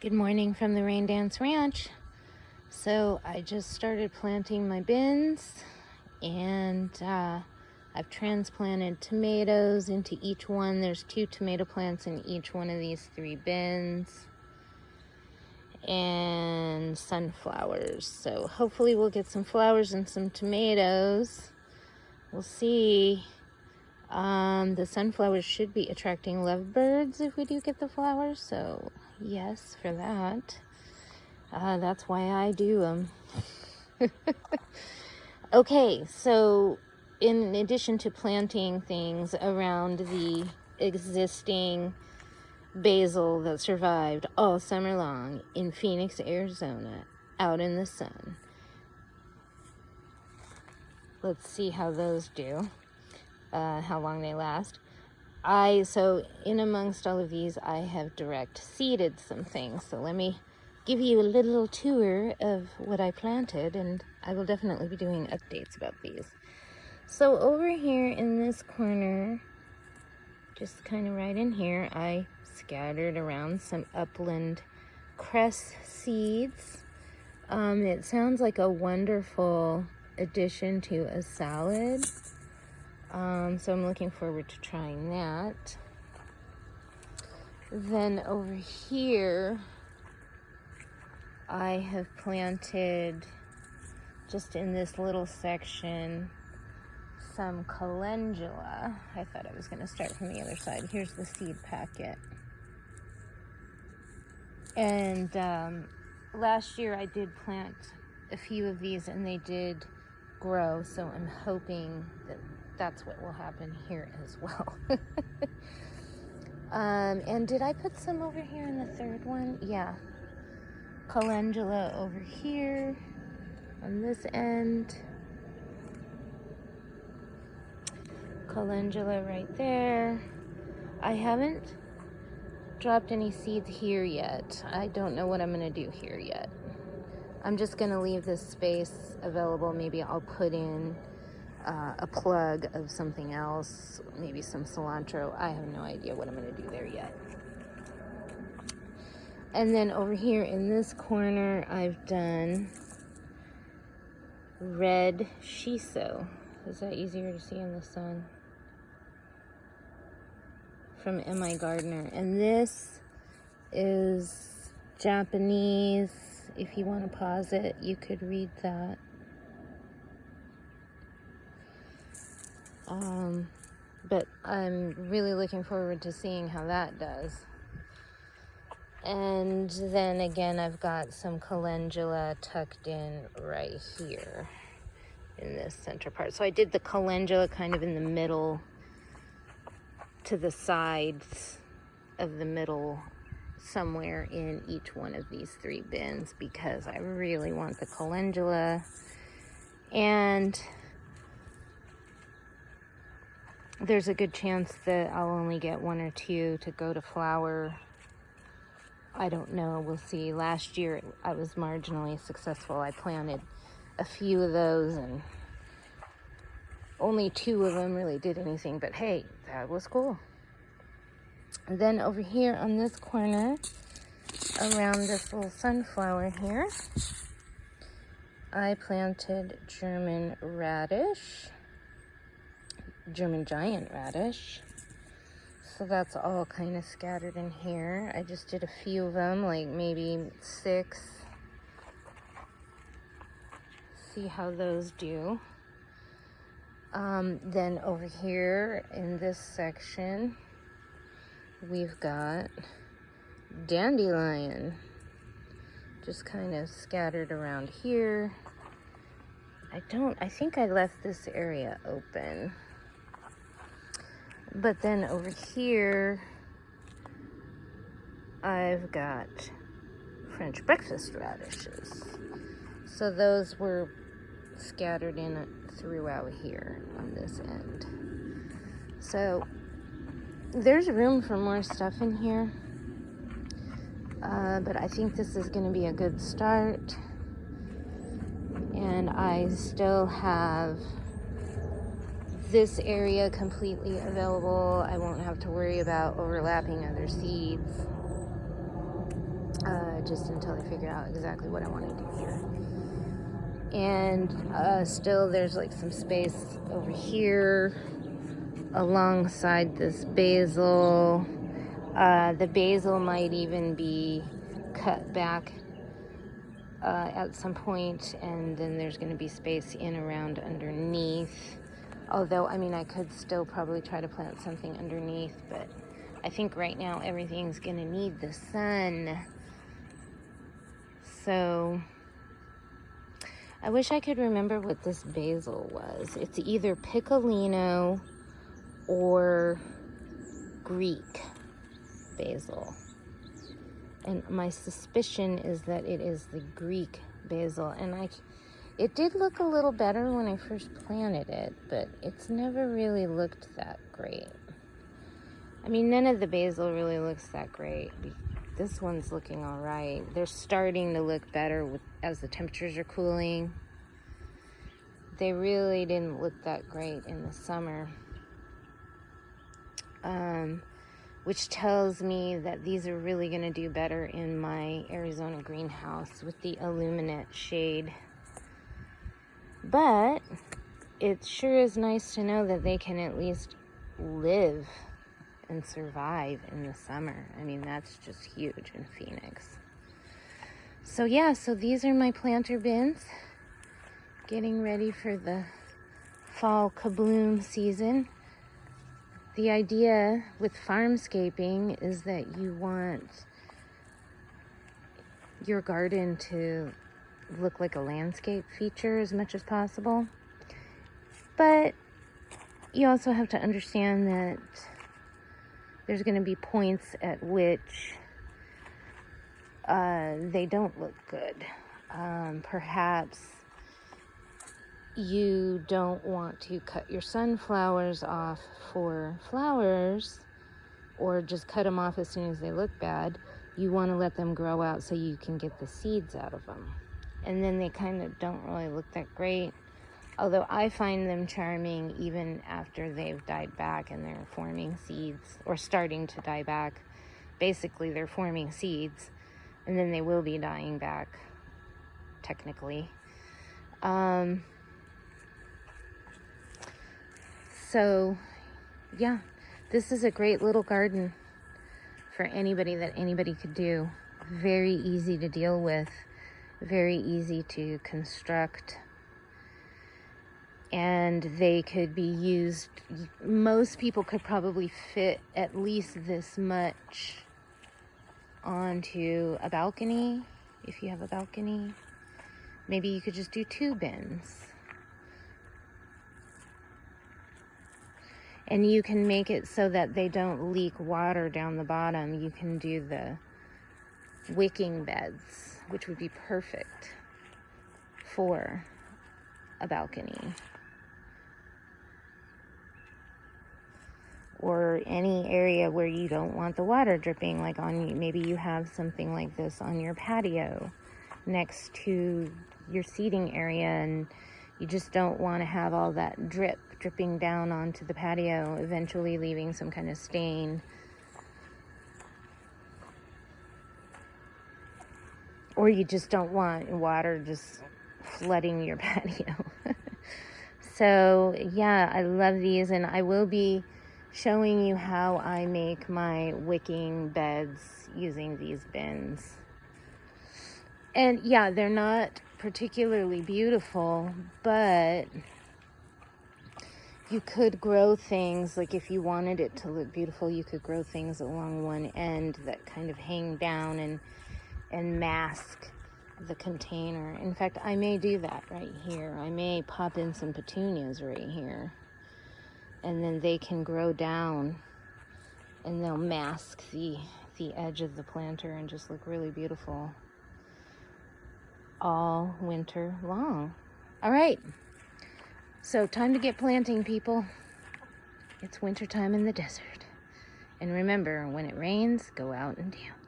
Good morning from the Rain Dance Ranch. So I just started planting my bins, and I've transplanted tomatoes into each one. There's 2 tomato plants in each one of these 3 bins, and sunflowers. So hopefully we'll get some flowers and some tomatoes. We'll see. The sunflowers should be attracting lovebirds if we do get the flowers, so yes for that. That's why I do them. Okay, so in addition to planting things around the existing basil that survived all summer long in Phoenix, Arizona, out in the sun, let's see how those do. How long they last. So in amongst all of these, I have direct seeded some things. So let me give you a little tour of what I planted, and I will definitely be doing updates about these. So over here in this corner, just kind of right in here, I scattered around some Upland Cress seeds. It sounds like a wonderful addition to a salad. So I'm looking forward to trying that. Then over here, I have planted, just in this little section, some calendula. I thought I was going to start from the other side. Here's the seed packet. And last year I did plant a few of these and they did grow, so I'm hoping that that's what will happen here as well. And did I put some over here in the third one? Yeah. Calendula over here on this end. Calendula right there. I haven't dropped any seeds here yet. I don't know what I'm going to do here yet. I'm just going to leave this space available. Maybe I'll put in a plug of something else, maybe some cilantro. I have no idea what I'm going to do there yet. And then over here in this corner, I've done red shiso. Is that easier to see in the sun? From M.I. Gardner. And this is Japanese. If you want to pause it, you could read that. But I'm really looking forward to seeing how that does. And then again, I've got some calendula tucked in right here in this center part. So I did the calendula kind of in the middle, to the sides of the middle, somewhere in each one of these 3 bins, because I really want the calendula. And there's a good chance that I'll only get 1 or 2 to go to flower. I don't know, we'll see. Last year I was marginally successful. I planted a few of those and only 2 of them really did anything, but hey, that was cool. And then over here on this corner, around this little sunflower here, I planted German radish. German giant radish. So that's all kind of scattered in here. I just did a few of them, like maybe 6. See how those do. Then over here in this section, we've got dandelion. Just kind of scattered around here. I think I left this area open. But then over here, I've got French breakfast radishes. So those were scattered in throughout here on this end. So there's room for more stuff in here. But I think this is going to be a good start. And I still have this area completely available. I won't have to worry about overlapping other seeds. just until I figure out exactly what I want to do here. And still there's like some space over here alongside this basil. The basil might even be cut back at some point, and then there's going to be space in around underneath. Although, I mean, I could still probably try to plant something underneath, but I think right now everything's going to need the sun. So I wish I could remember what this basil was. It's either piccolino or Greek basil. And my suspicion is that it is the Greek basil. And it did look a little better when I first planted it, but it's never really looked that great. I mean, none of the basil really looks that great. This one's looking all right. They're starting to look better as the temperatures are cooling. They really didn't look that great in the summer. Which tells me that these are really going to do better in my Arizona greenhouse with the illuminate shade. But it sure is nice to know that they can at least live and survive in the summer. I mean, that's just huge in Phoenix. So yeah, so these are my planter bins, getting ready for the fall kabloom season. The idea with farmscaping is that you want your garden to look like a landscape feature as much as possible. But you also have to understand that there's going to be points at which they don't look good. Perhaps you don't want to cut your sunflowers off for flowers, or just cut them off as soon as they look bad. You want to let them grow out so you can get the seeds out of them. And then they kind of don't really look that great. Although I find them charming even after they've died back and they're forming seeds, or starting to die back. Basically, they're forming seeds, and then they will be dying back, technically. So, yeah, this is a great little garden for anybody that anybody could do. Very easy to deal with, very easy to construct. And they could be used, most people could probably fit at least this much onto a balcony, if you have a balcony. Maybe you could just do 2 bins. And you can make it so that they don't leak water down the bottom. You can do the wicking beds, which would be perfect for a balcony. Or any area where you don't want the water dripping, like maybe you have something like this on your patio next to your seating area, and you just don't want to have all that dripping down onto the patio, eventually leaving some kind of stain. Or you just don't want water just flooding your patio. So yeah, I love these, and I will be showing you how I make my wicking beds using these bins. And yeah, they're not particularly beautiful, but you could grow things, like if you wanted it to look beautiful, you could grow things along one end that kind of hang down and mask the container. In fact, I may do that right here. I may pop in some petunias right here, and then they can grow down and they'll mask the edge of the planter and just look really beautiful all winter long. All right, so time to get planting, people. It's wintertime in the desert. And remember, when it rains, go out and dance.